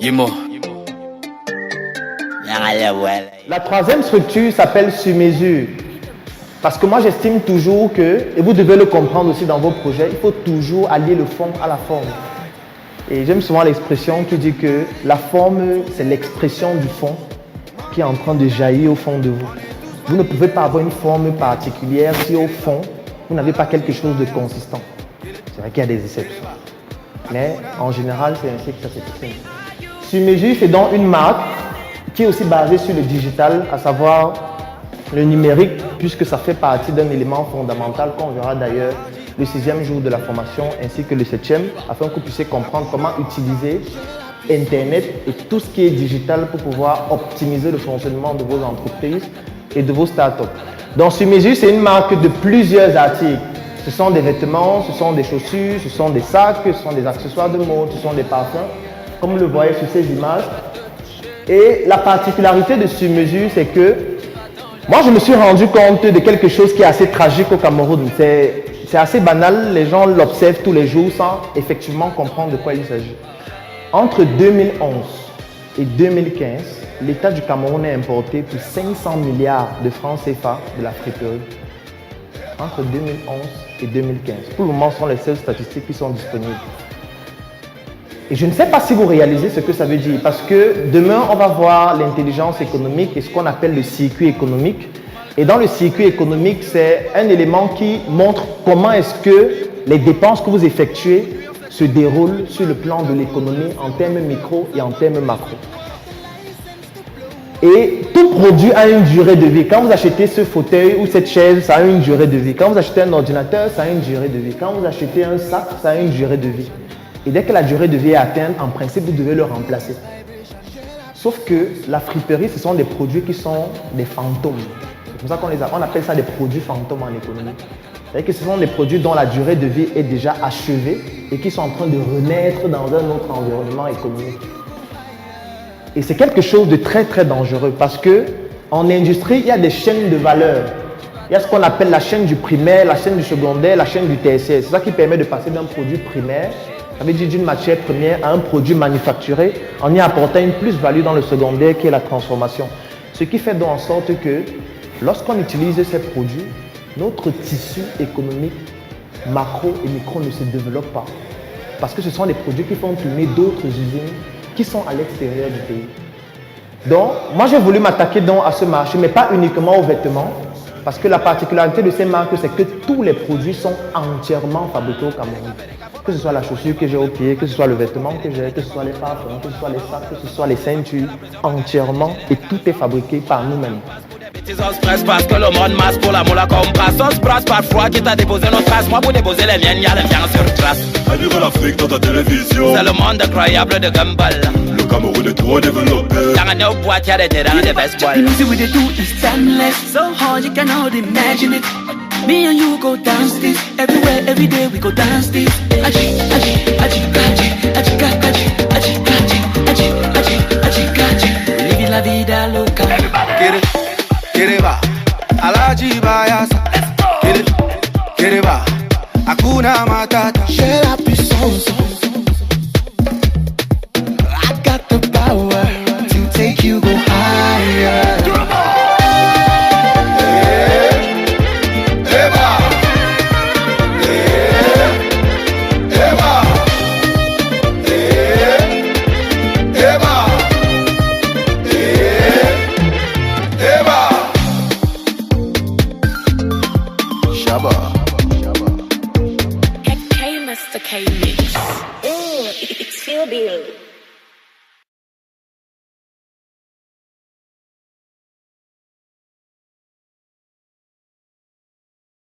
Yimo. La troisième structure s'appelle sur mesure. Parce que moi j'estime toujours que, et vous devez le comprendre aussi dans vos projets, il faut toujours allier le fond à la forme. Et j'aime souvent l'expression qui dit que la forme, c'est l'expression du fond qui est en train de jaillir au fond de vous. Vous ne pouvez pas avoir une forme particulière si au fond, vous n'avez pas quelque chose de consistant. C'est vrai qu'il y a des exceptions. Mais en général, c'est ainsi que ça s'exprime. Sur mesure, c'est donc une marque qui est aussi basée sur le digital, à savoir le numérique, puisque ça fait partie d'un élément fondamental qu'on verra d'ailleurs le 6e jour de la formation ainsi que le 7e, afin que vous puissiez comprendre comment utiliser Internet et tout ce qui est digital pour pouvoir optimiser le fonctionnement de vos entreprises et de vos startups. Donc, sur mesure, c'est une marque de plusieurs articles. Ce sont des vêtements, ce sont des chaussures, ce sont des sacs, ce sont des accessoires de mode, ce sont des parfums, comme vous le voyez sur ces images. Et la particularité de sur mesure, c'est que moi, je me suis rendu compte de quelque chose qui est assez tragique au Cameroun. C'est assez banal, les gens l'observent tous les jours sans effectivement comprendre de quoi il s'agit. Entre 2011 et 2015, l'État du Cameroun a importé plus de 500 milliards de francs CFA de la friperie. Entre 2011 et 2015. Pour le moment, ce sont les seules statistiques qui sont disponibles. Et je ne sais pas si vous réalisez ce que ça veut dire, parce que demain, on va voir l'intelligence économique et ce qu'on appelle le circuit économique. Et dans le circuit économique, c'est un élément qui montre comment est-ce que les dépenses que vous effectuez se déroulent sur le plan de l'économie en termes micro et en termes macro. Et tout produit a une durée de vie. Quand vous achetez ce fauteuil ou cette chaise, ça a une durée de vie. Quand vous achetez un ordinateur, ça a une durée de vie. Quand vous achetez un sac, ça a une durée de vie. Et dès que la durée de vie est atteinte, en principe, vous devez le remplacer. Sauf que la friperie, ce sont des produits qui sont des fantômes. C'est comme ça on appelle ça des produits fantômes en économie. C'est-à-dire que ce sont des produits dont la durée de vie est déjà achevée et qui sont en train de renaître dans un autre environnement économique. Et c'est quelque chose de très très dangereux parce que en industrie, il y a des chaînes de valeur. Il y a ce qu'on appelle la chaîne du primaire, la chaîne du secondaire, la chaîne du tertiaire. C'est ça qui permet de passer d'un produit primaire, ça veut dire d'une matière première, à un produit manufacturé en y apportant une plus-value dans le secondaire qui est la transformation. Ce qui fait donc en sorte que lorsqu'on utilise ces produits, notre tissu économique macro et micro ne se développe pas. Parce que ce sont des produits qui font tourner d'autres usines qui sont à l'extérieur du pays. Donc, moi j'ai voulu m'attaquer donc à ce marché, mais pas uniquement aux vêtements, parce que la particularité de ces marques, c'est que tous les produits sont entièrement fabriqués au Cameroun. Que ce soit la chaussure que j'ai au pied, que ce soit le vêtement que j'ai, que ce soit les parfums, que ce soit les sacs, que ce soit les ceintures, entièrement, et tout est fabriqué par nous-mêmes. On se presse parce que le monde masse pour l'amour la compresse. On se brasse parfois qui t'a déposé nos traces. Moi pour déposer les miennes, y'a les miens sur trace. Admire l'Afrique dans ta télévision. C'est le monde incroyable de Gumball. Le Cameroun est trop développé. Dans un autre boîte, y'a des terrains de baseball. The music we they do is timeless, so hard you cannot imagine it. Me and you go dance this, everywhere, every day we go dance this. Aji, aji, aji, aji, aji, aji, aji, aji, aji, aji, aji. Living la vida loca. Kereba, Alaji Bayasa. Kereba, Hakuna Matata. J'ai la puissance. I got the power to take you go higher. K Mr. K Mix. Ooh, it's feel good.